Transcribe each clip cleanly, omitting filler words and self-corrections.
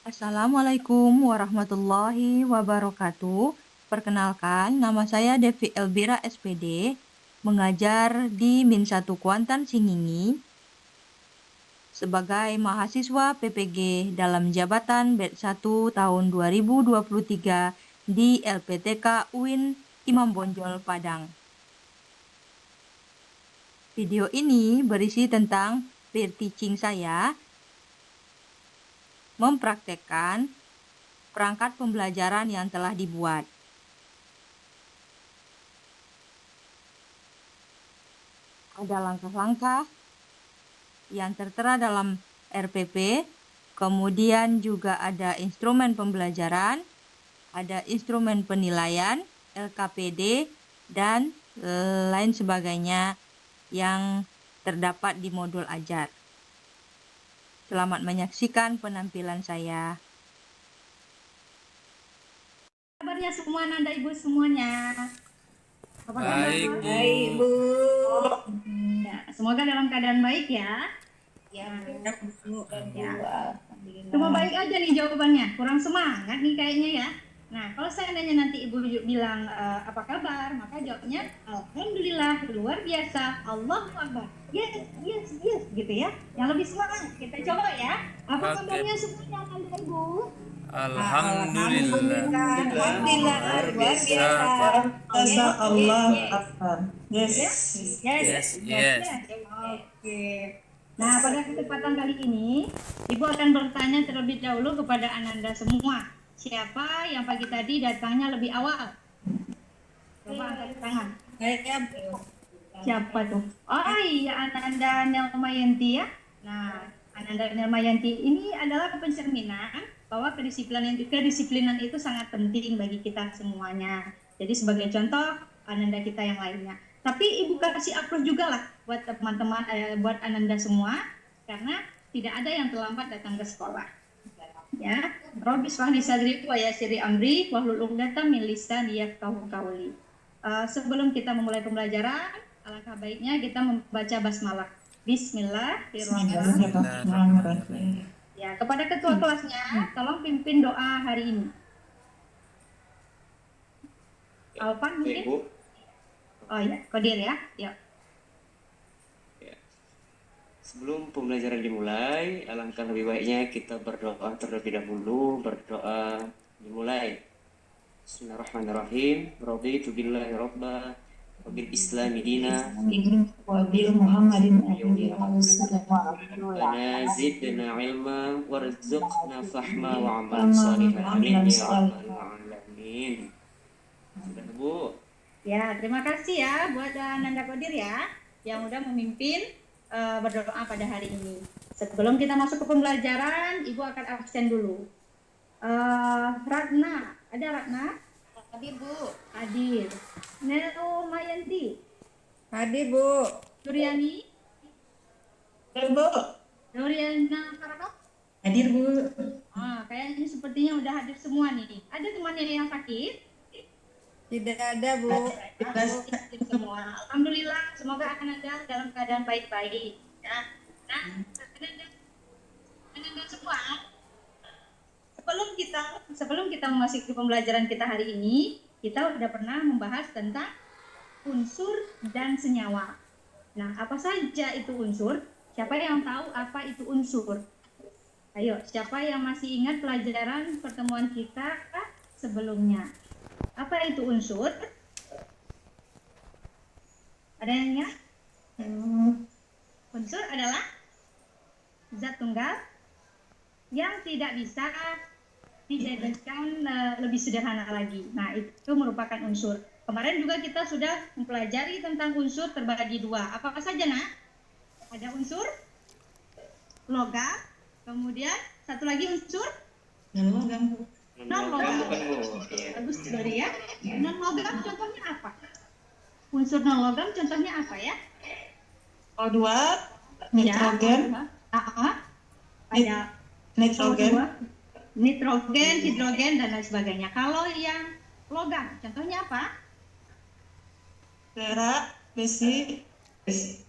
Assalamualaikum warahmatullahi wabarakatuh. Perkenalkan, nama saya Devi Elvira SPD, mengajar di Min 1 Kuantan Singingi sebagai mahasiswa PPG dalam jabatan BED 1 tahun 2023 di LPTK UIN Imam Bonjol Padang. Video ini berisi tentang peer teaching saya mempraktekkan perangkat pembelajaran yang telah dibuat. Ada langkah-langkah yang tertera dalam RPP, kemudian juga ada instrumen pembelajaran, ada instrumen penilaian, LKPD, dan lain sebagainya yang terdapat di modul ajar. Selamat menyaksikan penampilan saya. Kabarnya semua Nanda Ibu semuanya. Apa kabar? Baik, Bu. Ya, semoga dalam keadaan baik ya. Ya, Bu. Ya. Cuma baik aja nih jawabannya. Kurang semangat nih kayaknya ya. Nah, kalau seandainya nanti Ibu bilang apa kabar, maka jawabnya Alhamdulillah, luar biasa, Allahu Akbar. Yes, yes, yes, gitu ya. Yang lebih semangat. Kita coba ya. Apa Oke. kabarnya semuanya Nanda Ibu? Alhamdulillah. Alhamdulillah, Luar luar biasa. biasa. Allah Akbar. Yes. Yes. Oke. Nah, pada kesempatan kali ini, Ibu akan bertanya terlebih dahulu kepada Ananda semua. Siapa yang pagi tadi datangnya lebih awal? Coba angkat tangan. Siapa tuh? Oh iya, Ananda Nelmayanti ya. Nah, Ananda Nelmayanti ini adalah pencerminan bahwa kedisiplinan itu sangat penting bagi kita semuanya. Jadi sebagai contoh, Ananda kita yang lainnya. Tapi Ibu kasih approve juga lah buat teman-teman, buat Ananda semua, karena tidak ada yang terlambat datang ke sekolah. Ya, Robbi Isfahli Sadri wa Yasiri Amri wahlul 'uqdatam min lisani yafqahu qawli. Sebelum kita memulai pembelajaran, alangkah baiknya kita membaca basmalah. Bismillahirrahmanirrahim. Ya, kepada ketua kelasnya, tolong pimpin doa hari ini. Alvan mungkin? Ibu. Oh ya, Kodir ya. Ya. Sebelum pembelajaran dimulai, alangkah lebih baiknya kita berdoa terlebih dahulu. Berdoa dimulai. Bismillahirrahmanirrahim. Raditu billahi rabba wa bil islami dina Wa bil Muhammadin Rabbana zidna ilma warzuqna fahma wa amalan salihan. Amin ya rabbal alamin. Sudah, Bu. Ya, terima kasih ya buat Nanda Kodir ya yang udah memimpin berdoa pada hari ini. Sebelum kita masuk ke pembelajaran, Ibu akan absen dulu. Ratna, ada Ratna? Hadir, Bu. Hadir. Nelo Mayanti, Hadir, Bu. Suryani, Bu. Nuriana Karano. Hadir, Bu. Kayaknya sepertinya udah hadir semua nih. Ada temannya yang sakit? Tidak ada, Bu. Semua. Alhamdulillah, semoga akan ada dalam keadaan baik-baik. Ya. Nah, Anda semua, sebelum kita memasuki pembelajaran kita hari ini, kita sudah pernah membahas tentang unsur dan senyawa. Nah, apa saja itu unsur? Siapa yang tahu apa itu unsur? Ayo, siapa yang masih ingat pelajaran pertemuan kita sebelumnya? Apa itu unsur? Ada yang ingat? Unsur adalah zat tunggal yang tidak bisa dijadikan lebih sederhana lagi. Nah, itu merupakan unsur. Kemarin juga kita sudah mempelajari tentang unsur terbagi dua. Apa saja, Nak? Ada unsur logam, kemudian satu lagi unsur Non-logam. non-logam. Bagus sekali ya. Non-logam contohnya apa? Unsur non-logam contohnya apa ya? O2, nitrogen, Ada nitrogen, nitrogen, hidrogen, dan lain sebagainya. Kalau yang logam, contohnya apa? perak, besi,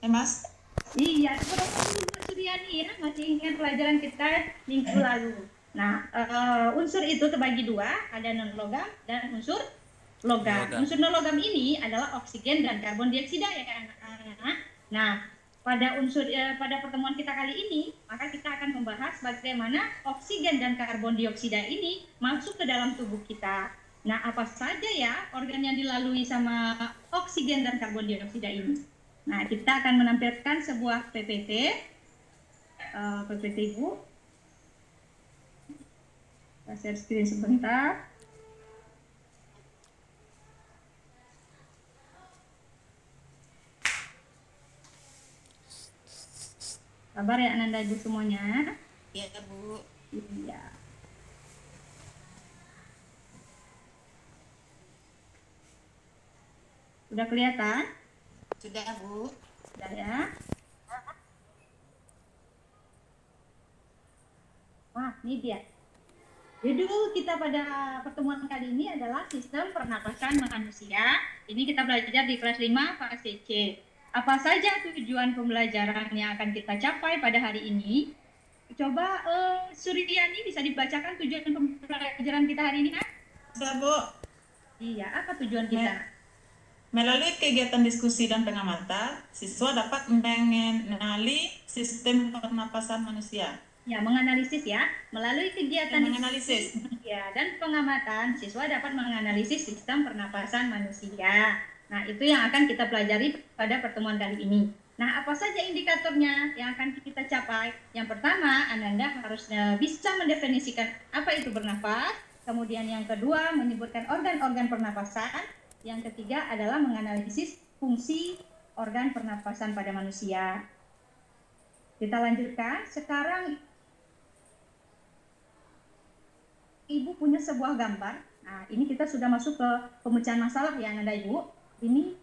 emas. Iya, seperti Suryani ya, masih ingat pelajaran kita minggu lalu. Nah, unsur itu terbagi dua, ada non-logam dan unsur logam. Logam. Unsur non-logam ini adalah oksigen dan karbon dioksida ya anak-anak. Nah, pada pertemuan kita kali ini, maka kita akan membahas bagaimana oksigen dan karbon dioksida ini masuk ke dalam tubuh kita. Nah, apa saja ya organ yang dilalui sama oksigen dan karbon dioksida ini? Nah, kita akan menampilkan sebuah PPT. PPT Ibu. Kita share screen sebentar. Sabar ya Ananda Ibu semuanya. Iya, Bu. Iya. Sudah kelihatan? Sudah, Bu. Sudah ya. Wah, ini dia. Judul kita pada pertemuan kali ini adalah sistem pernapasan manusia. Ini kita belajar di kelas 5 fase C. Apa saja tujuan pembelajaran yang akan kita capai pada hari ini? Coba Suryani bisa dibacakan tujuan pembelajaran kita hari ini, Nak? Bisa, Bu. Iya, apa tujuan kita? Melalui kegiatan diskusi dan pengamatan, siswa dapat mengenali sistem pernapasan manusia. Ya, menganalisis ya. Melalui kegiatan Menganalisis. ya, dan pengamatan, siswa dapat menganalisis sistem pernapasan manusia. Nah, itu yang akan kita pelajari pada pertemuan kali ini. Nah, apa saja indikatornya yang akan kita capai? Yang pertama, Ananda harus bisa mendefinisikan apa itu bernafas. Kemudian yang kedua, menyebutkan organ-organ pernapasan. Yang ketiga adalah menganalisis fungsi organ pernapasan pada manusia. Kita lanjutkan. Sekarang Ibu punya sebuah gambar. Nah, ini kita sudah masuk ke pemecahan masalah ya Ananda Ibu. Ini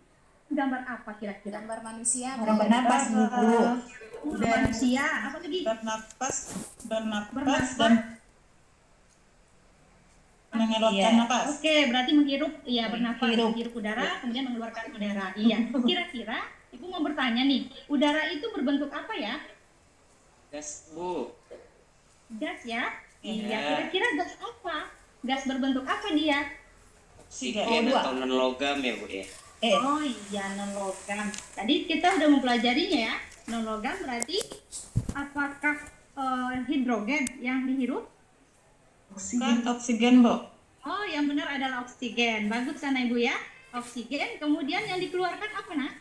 gambar apa kira-kira? Gambar manusia, Bu. Gambar napas, Bu. Manusia, apa lagi? Bernapas dan Bernapas. mengeluarkan napas. Oke, berarti menghirup, ya bernafas, menghirup udara, kemudian mengeluarkan udara. Iya. Kira-kira Ibu mau bertanya nih, udara itu berbentuk apa ya? Gas, Bu. Gas ya? Iya. Iya. Kira-kira gas apa? Gas berbentuk apa dia? Oksigen atau non-logam ya, Bu ya? Oh iya, non-logam. Tadi kita udah mempelajarinya ya. Non-logam berarti apakah hidrogen yang dihirup? Bukan oksigen, Bu. Oh, yang benar adalah oksigen. Bagus sana Ibu ya. Oksigen, kemudian yang dikeluarkan apa, Nak?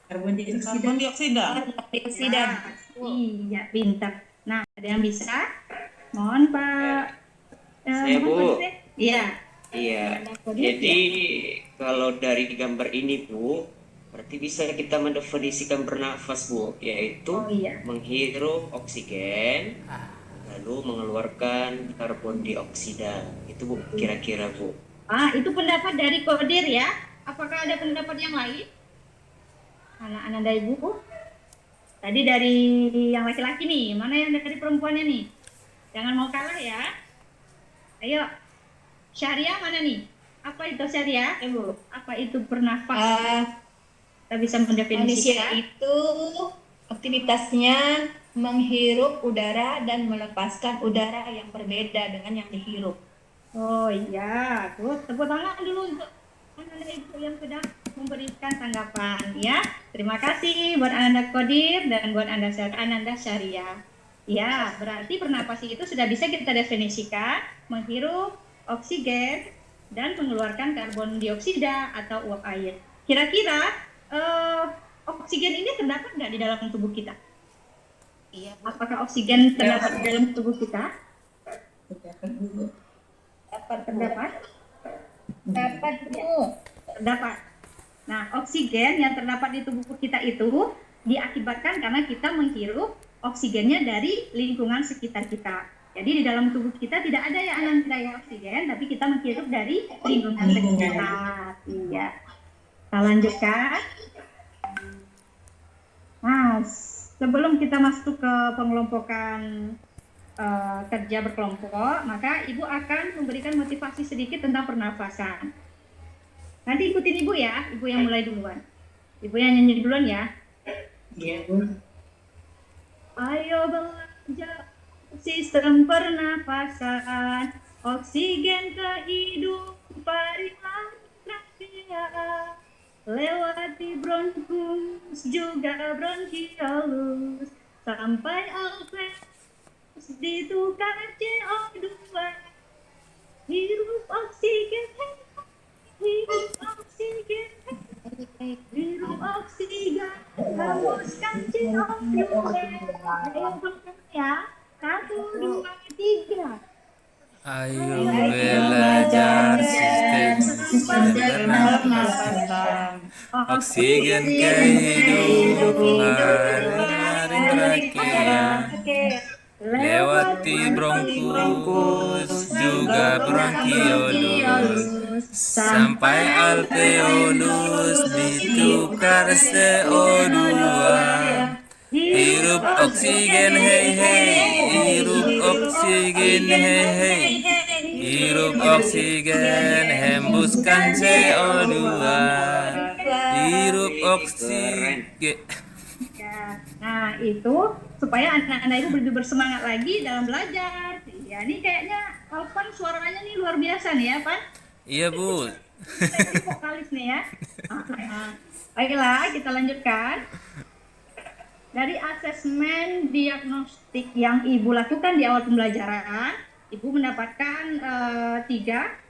Karbon dioksida. Dioksida. Iya, pintar. Nah, ada yang bisa? Mohon Pak. Saya, mohon, Bu. Pak. Iya. Iya. Jadi kalau dari gambar ini, Bu, berarti bisa kita mendefinisikan bernafas, Bu, yaitu Oh iya. menghirup oksigen, lalu mengeluarkan karbon dioksida. Itu, Bu, kira-kira, Bu. Ah, itu pendapat dari Kodir ya. Apakah ada pendapat yang lain? Anak-anak dari Ibu. Tadi dari yang laki-laki nih, mana yang dari perempuannya nih? Jangan mau kalah ya. Ayo. Syariah mana nih? Apa itu syariah? Ibu, apa itu bernafas? Kita bisa Manusia mendefinisikan. itu aktivitasnya menghirup udara dan melepaskan udara yang berbeda dengan yang dihirup. Oh iya, terus tepuk tangan dulu untuk anak ibu yang sudah memberikan tanggapan ya. Terima kasih buat Ananda Kodir dan buat Ananda Syariah. Ya, berarti pernapas itu sudah bisa kita definisikan menghirup oksigen dan mengeluarkan karbon dioksida atau uap air. Kira-kira oksigen ini terdapat nggak di dalam tubuh kita? Iya, Bu. Apakah oksigen terdapat di dalam tubuh kita? Terdapat? Dapat, Bu. Terdapat. Nah, oksigen yang terdapat di tubuh kita itu diakibatkan karena kita menghirup oksigennya dari lingkungan sekitar kita. Jadi di dalam tubuh kita tidak ada ya daya oksigen, tapi kita menghirup dari lingkungan sekitar. Iya. Kita lanjutkan. Nah, sebelum kita masuk ke pengelompokan kerja berkelompok, maka Ibu akan memberikan motivasi sedikit tentang pernafasan. Nanti ikutin Ibu ya, Ibu yang mulai duluan. Ibu yang nyanyi duluan ya. Iya, Bu. Ayo belajar sistem pernapasan, oksigen kehidupan trakea, lewati bronkus juga bronkiolus, sampai alveolus ditukar CO2, hirup oksigen, hirup oksigen, hirup oksigen, hembuskan CO2. Ayo ya, 1, 2, 3. Ayo belajar sistem pernapasan, oksigen kehidupan, mari trakea, lewati bronkus juga bronkiolus, sampai alveolus ditukar CO2. Hirup oksigen hei hei, hirup oksigen hei hei, hirup oksigen, hembuskan CO2. Hirup oksigen. Ya, nah itu supaya anak-anak ibu bersemangat lagi dalam belajar. Ya, ini kayaknya Alvan suaranya nih luar biasa nih ya, Pan. Iya Bu. Ini vokalis nih ya. Baiklah, kita lanjutkan. Dari asesmen diagnostik yang Ibu lakukan di awal pembelajaran, Ibu mendapatkan 3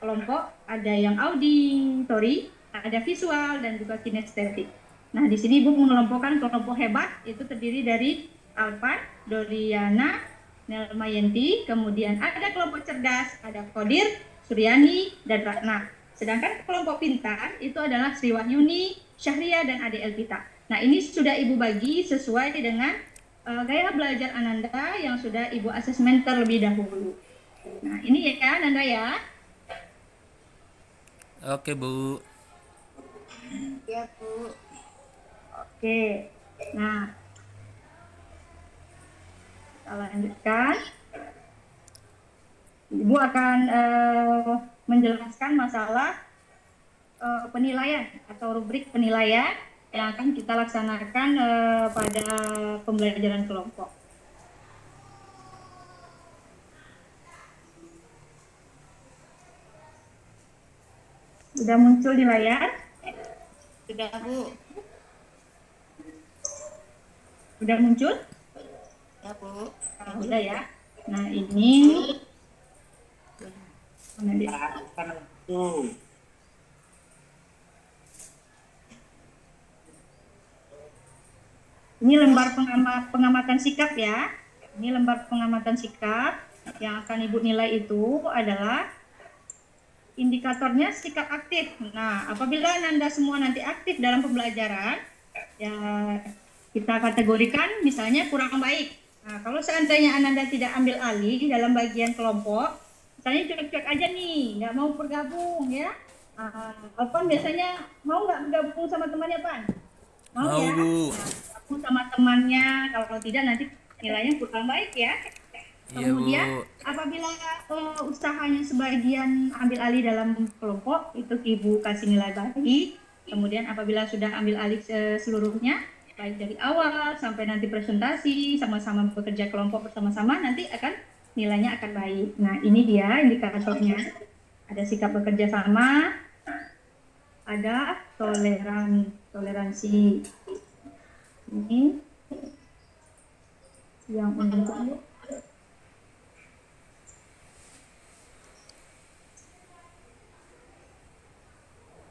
kelompok, ada yang auditori, ada visual, dan juga kinestetik. Nah, di sini Ibu mengelompokkan kelompok hebat, itu terdiri dari Alvan, Doriana, Nelmayanti, kemudian ada kelompok cerdas, ada Kodir, Suryani, dan Ratna. Sedangkan kelompok pintar itu adalah Sri Wahyuni, Syahria, dan Ade Elvita. Nah, ini sudah Ibu bagi sesuai dengan gaya belajar Ananda yang sudah Ibu asesmen terlebih dahulu. Nah, ini ya Ananda ya. Oke Bu. Ya, Bu. Oke. Nah, kita lanjutkan. Ibu akan menjelaskan masalah penilaian atau rubrik penilaian yang akan kita laksanakan pada pembelajaran kelompok. Sudah muncul di layar? Sudah, Bu. Sudah muncul? Ya, Bu. Sudah ya. Nah, ini mana dia? Ini lembar pengamatan sikap ya. Ini lembar pengamatan sikap yang akan Ibu nilai itu adalah indikatornya sikap aktif. Nah, apabila Ananda semua nanti aktif dalam pembelajaran, ya kita kategorikan misalnya kurang baik. Nah, kalau seandainya Ananda tidak ambil alih dalam bagian kelompok, misalnya cuek-cuek aja nih, nggak mau bergabung ya. Alvan biasanya mau nggak bergabung sama temannya, Pan? Mau ya? Bu. Bergabung sama temannya, kalau tidak nanti nilainya kurang baik ya. Iya Bu. Kemudian apabila usahanya sebagian ambil alih dalam kelompok, itu Ibu kasih nilai baik. Kemudian apabila sudah ambil alih seluruhnya, baik dari awal sampai nanti presentasi, sama-sama bekerja kelompok bersama-sama, nanti akan nilainya akan baik. Nah, ini dia indikatornya. Ada sikap bekerja sama, ada toleransi. Ini yang untuk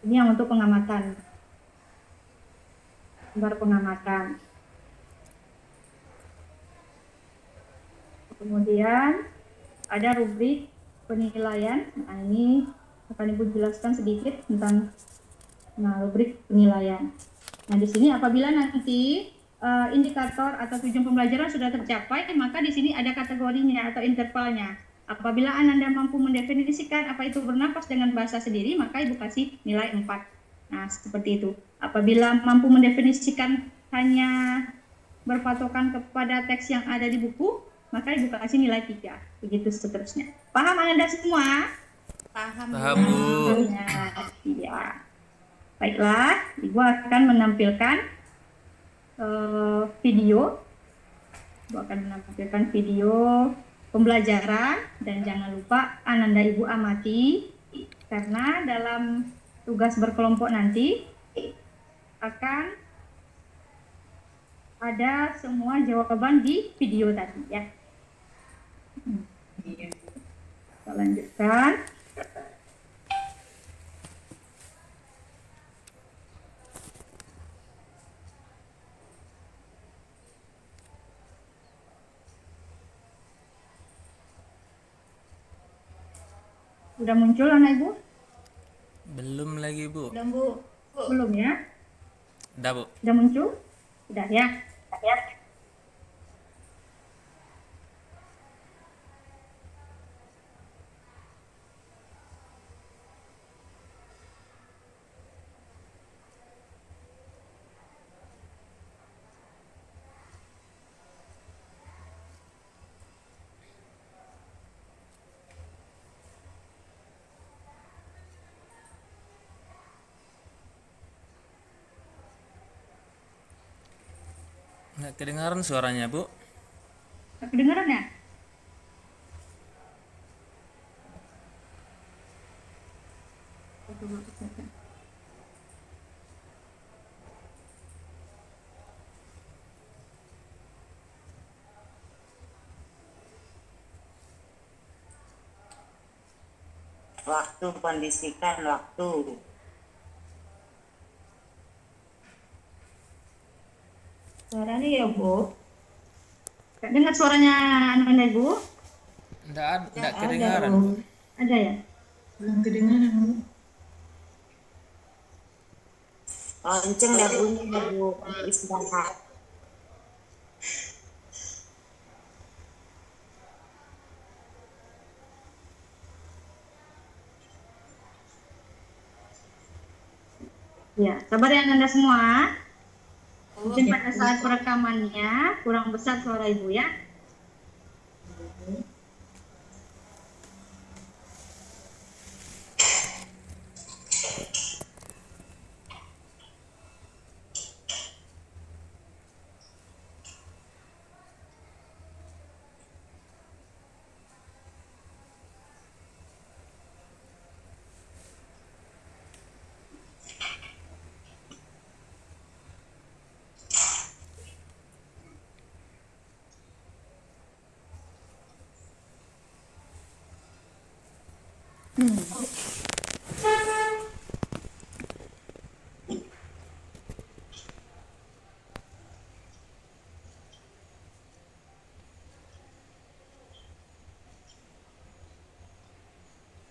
ini yang untuk pengamatan, gambar pengamatan. Kemudian ada rubrik penilaian. Nah, ini akan Ibu jelaskan sedikit tentang rubrik penilaian. Nah, di sini apabila nanti indikator atau tujuan pembelajaran sudah tercapai, maka di sini ada kategorinya atau intervalnya. Apabila Ananda mampu mendefinisikan apa itu bernapas dengan bahasa sendiri, maka Ibu kasih nilai 4. Nah, seperti itu. Apabila mampu mendefinisikan hanya berpatokan kepada teks yang ada di buku, maka Ibu kasih nilai 3. Begitu seterusnya. Paham Ananda semua? Paham, Paham Bu. Ya. Baiklah, Ibu akan menampilkan video. Ibu akan menampilkan video pembelajaran dan jangan lupa Ananda Ibu amati karena dalam tugas berkelompok nanti akan ada semua jawaban di video tadi ya. Kita lanjutkan. Sudah muncul anak ibu? Belum lagi, Bu. Belum, Bu. Belum ya? Udah, Bu. Sudah muncul? Sudah ya? Nggak kedengaran suaranya, Bu. Kedengaran ya? Waktu, kondisikan waktu. Suaranya ya, Bu. Nggak dengar suaranya Ananda Ibu? Nggak Nggak ada, kedengaran, Bu. Bu. Ada ya? Belum kedengaran, Bu. Lonceng dah bunyi dah, Bu, untuk istirahat. Ya, sabar ya Ananda semua. Mungkin pada saat perekamannya kurang besar suara Ibu ya.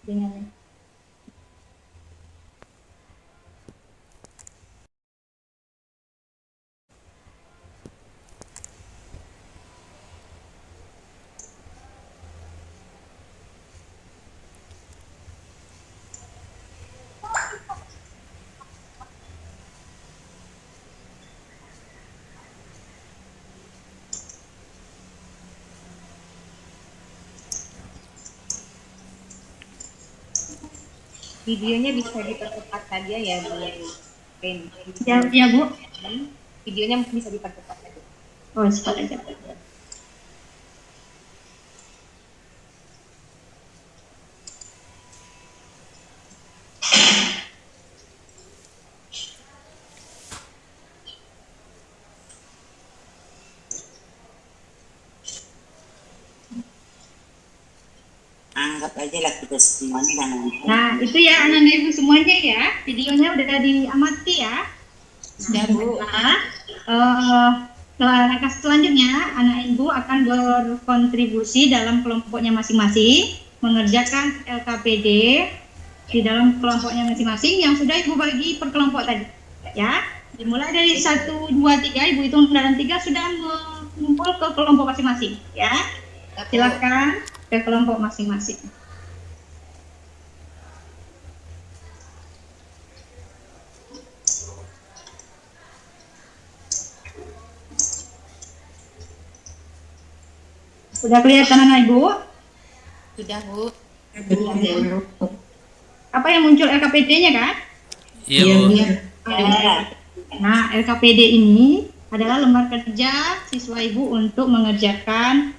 Dengan Videonya bisa dipercepat saja ya, Bu. ya, ya Bu. Videonya bisa dipercepat saja. Oh, cepat aja. Anggap aja lah kita semuanya dah nonton. Nah, itu ya Ananda Ibu semuanya ya. Videonya udah diamati ya. Sudah, Bu. Langkah selanjutnya, anak Ibu akan berkontribusi dalam kelompoknya masing-masing, mengerjakan LKPD di dalam kelompoknya masing-masing yang sudah Ibu bagi per kelompok tadi. Ya, dimulai dari 1, 2, 3, Ibu hitung dalam 3 sudah mengumpul ke kelompok masing-masing. Ya, silakan ke kelompok masing-masing. Sudah kelihatan anak Ibu? Sudah, Bu. Apa yang muncul LKPD-nya kan? Iya, Bu. Nah, LKPD ini adalah lembar kerja siswa Ibu untuk mengerjakan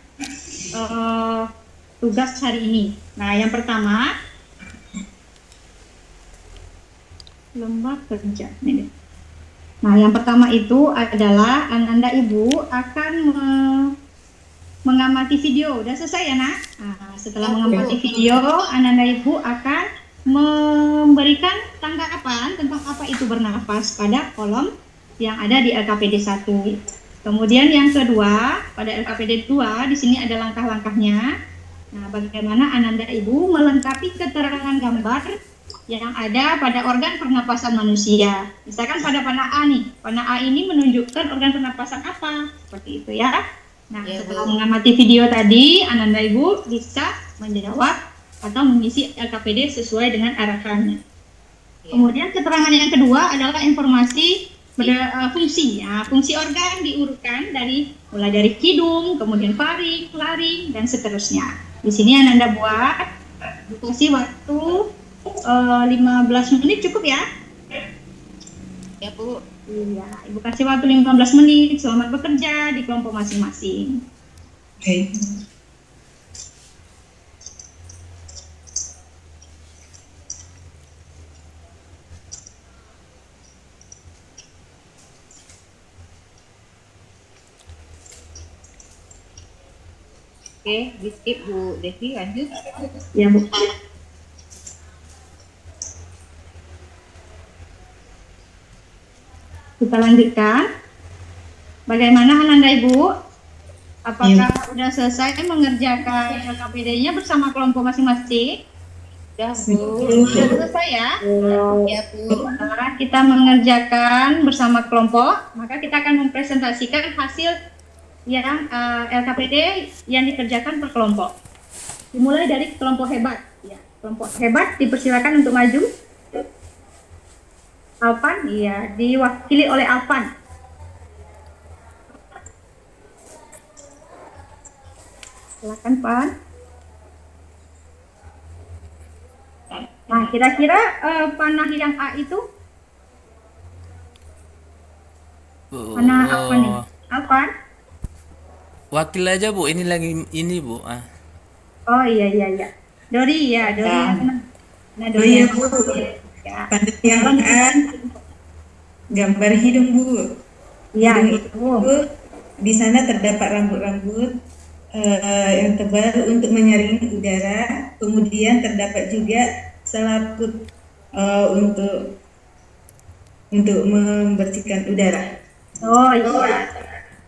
tugas hari ini. Nah, yang pertama lembah kerja. Nah, yang pertama itu adalah Ananda Ibu akan mengamati video. Udah selesai ya, Nak? Nah, setelah mengamati video, Ananda Ibu akan memberikan tanggapan tentang apa itu bernafas pada kolom yang ada di LKPD 1. Kemudian yang kedua, pada LKPD 2, di sini ada langkah-langkahnya. Nah, bagaimana Ananda Ibu melengkapi keterangan gambar yang ada pada organ pernapasan manusia. Misalkan pada panah A nih, panah A ini menunjukkan organ pernapasan apa, seperti itu ya. Nah, setelah mengamati video tadi, Ananda Ibu bisa menjawab atau mengisi LKPD sesuai dengan arahannya. Kemudian keterangan yang kedua adalah informasi fungsi. Ya, fungsi organ diurutkan mulai dari hidung, kemudian faring, laring, dan seterusnya. Di sini Ananda buat kasih waktu 15 menit cukup ya? Ya, Bu. Iya, Ibu kasih waktu 15 menit. Selamat bekerja di kelompok masing-masing. Oke. Oke, di skip Bu Devi, lanjut. Ya, Bu. Kita lanjutkan. Bagaimana Ananda Ibu? Apakah udah selesai mengerjakan LKPD-nya bersama kelompok masing-masing? Udah, Bu. Sudah selesai ya? Ya, Bu. Setelah kita mengerjakan bersama kelompok, maka kita akan mempresentasikan hasil yang LKPD yang dikerjakan per kelompok. Dimulai dari kelompok hebat. Ya, kelompok hebat dipersilakan untuk maju. Alpan, iya, diwakili oleh Alpan. Silakan, Pan. Nah, kira-kira panah yang A itu panah apa nih? Alpan? Wakil aja Bu, ini lagi ini Bu. Oh iya. Dori ya, Dori. Nah, Dori Iya, yang Bu. ya. Pada yang A, gambar hidung, Bu. Iya, Hidung itu. itu di sana terdapat rambut-rambut yang tebal untuk menyaring udara. Kemudian terdapat juga selaput untuk membersihkan udara. Oh iya.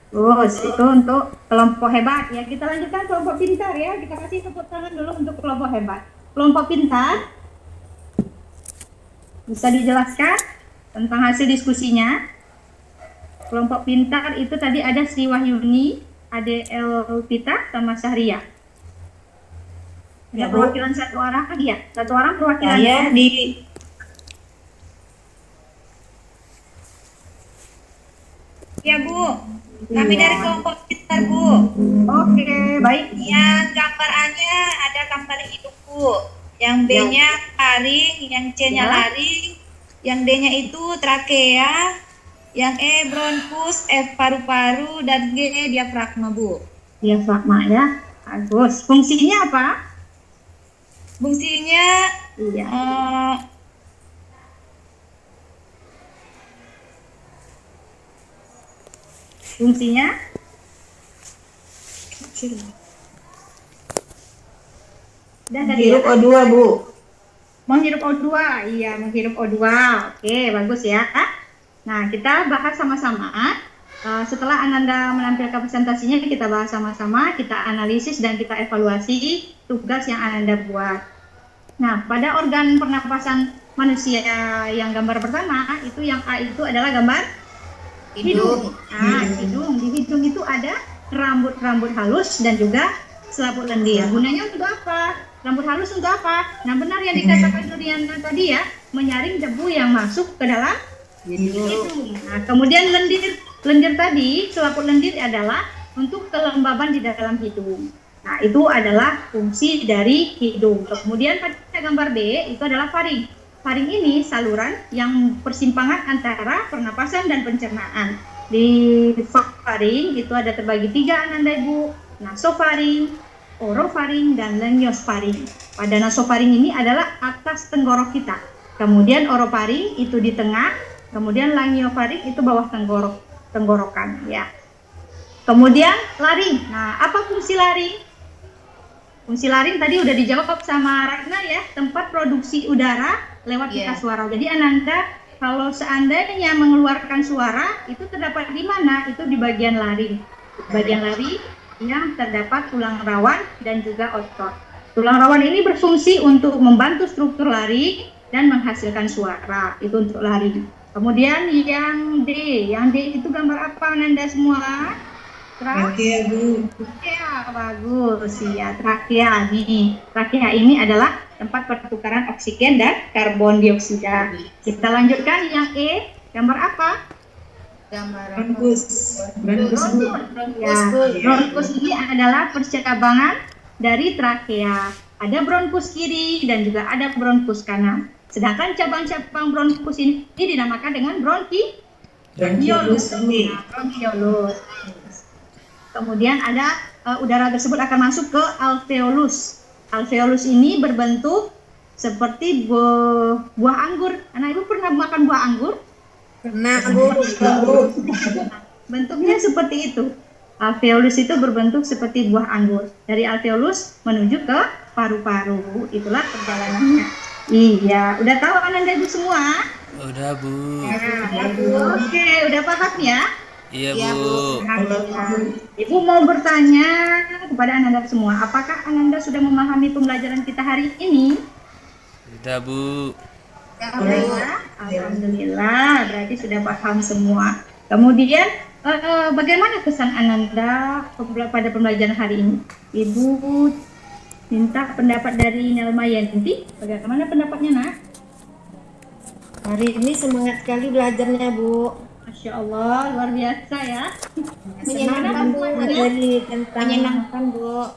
Terus itu untuk kelompok hebat ya. Kita lanjutkan kelompok pintar ya. Kita kasih tepuk tangan dulu untuk kelompok hebat. Kelompok pintar bisa dijelaskan tentang hasil diskusinya. Kelompok pintar itu tadi ada Sri Wahyuni, ADL Pita, sama Syahria. Ada perwakilan satu orang lagi ya? Satu orang perwakilan. Saya Ya, Bu. Kami dari kelompok pintar, Bu. Oke, baik. Yang gambar A-nya ada gambar hidung, Bu. Yang B-nya laring, yang C-nya laring, yang D-nya itu trakea, yang E bronkus, F paru-paru, dan G diafragma, Bu. Diafragma ya. Bagus. Fungsinya apa? Fungsinya Iya. Fungsinya dan tadi Hirup O2, Bu. menghirup O2. Iya, menghirup O2. Oke, bagus ya. Nah, kita bahas sama-sama. Setelah Ananda menampilkan presentasinya, kita bahas sama-sama, kita analisis dan kita evaluasi tugas yang Ananda buat. Nah, pada organ pernapasan manusia yang gambar pertama, itu yang A itu adalah gambar hidung. Nah, hidung. Di hidung itu ada rambut-rambut halus dan juga selaput lendir. Gunanya untuk apa? Rambut halus untuk apa? Nah, benar yang dikatakan Duriana tadi ya, menyaring debu yang masuk ke dalam hidung. Nah, kemudian lendir tadi, selaput lendir adalah untuk kelembaban di dalam hidung. Nah, itu adalah fungsi dari hidung. Kemudian pada gambar B itu adalah faring. Faring ini saluran yang persimpangan antara pernapasan dan pencernaan. Di faring itu ada terbagi 3 Ananda Ibu. Nasofaring, orofaring, dan leniofaring. Pada nasofaring ini adalah atas tenggorok kita. Kemudian orofaring itu di tengah, kemudian leniofaring itu bawah tenggorokan ya. Kemudian laring. Nah, apa fungsi laring? Fungsi laring tadi udah dijawab sama Ratna ya, tempat produksi udara lewat pita suara. Jadi Ananda, kalau seandainya mengeluarkan suara, itu terdapat di mana? Itu di bagian laring. Bagian laring yang terdapat tulang rawan dan juga otot. Tulang rawan ini berfungsi untuk membantu struktur laring dan menghasilkan suara. Itu untuk laring. Kemudian yang D itu gambar apa Ananda semua? Trakea, Bu. Trakea, bagus ya, trakea nih. Trakea ini adalah tempat pertukaran oksigen dan karbon dioksida. Kita lanjutkan yang E, gambar apa? Bronkus. Ya, bronkus ini adalah percabangan dari trakea. Ada bronkus kiri dan juga ada bronkus kanan. Sedangkan cabang-cabang bronkus ini dinamakan dengan bronkiolus. Bronkiolus. Kemudian ada udara tersebut akan masuk ke alveolus. Alveolus ini berbentuk seperti buah anggur. Anak ibu pernah makan buah anggur? Pernah, Bu. Bentuknya seperti itu. Alveolus itu berbentuk seperti buah anggur. Dari alveolus menuju ke paru-paru. Itulah perjalanannya. Iya, udah tahu Ananda ibu semua? Udah, Bu. Oke, udah paham ya? Iya, Bu. Ibu mau bertanya kepada Ananda semua, apakah Ananda sudah memahami pembelajaran kita hari ini? Udah, Bu. Ya, alhamdulillah, berarti sudah paham semua. Kemudian, bagaimana kesan Ananda pada pembelajaran hari ini? Ibu minta pendapat dari Nelma Yanti. Bagaimana pendapatnya, Nak? Hari ini semangat sekali belajarnya, Bu. Masya Allah, luar biasa ya. Menyenangkan, Bu. Materi tentang menyenangkan, Bu.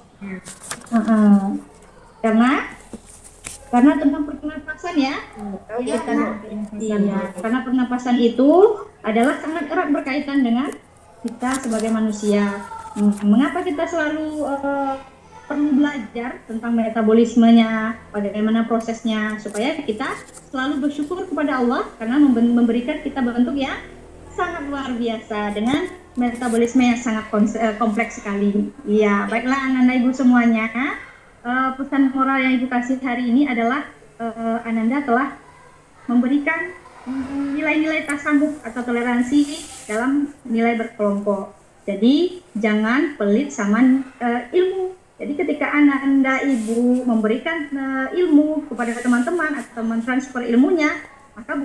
Karena tentang pernapasan ya. Karena pernapasan itu adalah sangat erat berkaitan dengan kita sebagai manusia. Mengapa kita selalu perlu belajar tentang metabolismenya, bagaimana prosesnya, supaya kita selalu bersyukur kepada Allah karena memberikan kita bentuk yang sangat luar biasa dengan metabolisme yang sangat kompleks sekali. Iya, baiklah Ananda ibu semuanya. Pesan moral yang ibu kasih hari ini adalah Ananda telah memberikan nilai-nilai tasamuh atau toleransi dalam nilai berkelompok. Jadi jangan pelit sama ilmu. Jadi ketika Ananda ibu memberikan ilmu kepada teman-teman atau mentransfer ilmunya, maka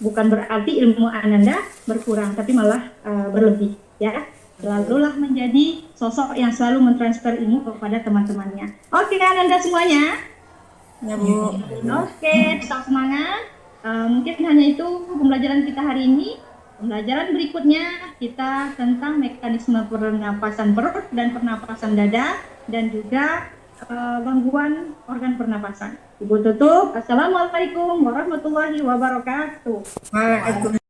bukan berarti ilmu Ananda berkurang, tapi malah berlebih, ya. Selalulah menjadi sosok yang selalu mentransfer ilmu kepada teman-temannya. Oke, Ananda semuanya. Ya, Bu. Oke, tetap semangat. Mungkin hanya itu pembelajaran kita hari ini. Pembelajaran berikutnya kita tentang mekanisme pernapasan perut dan pernapasan dada dan juga gangguan organ pernapasan. Ibu tutup. Assalamualaikum warahmatullahi wabarakatuh. Waalaikumsalam.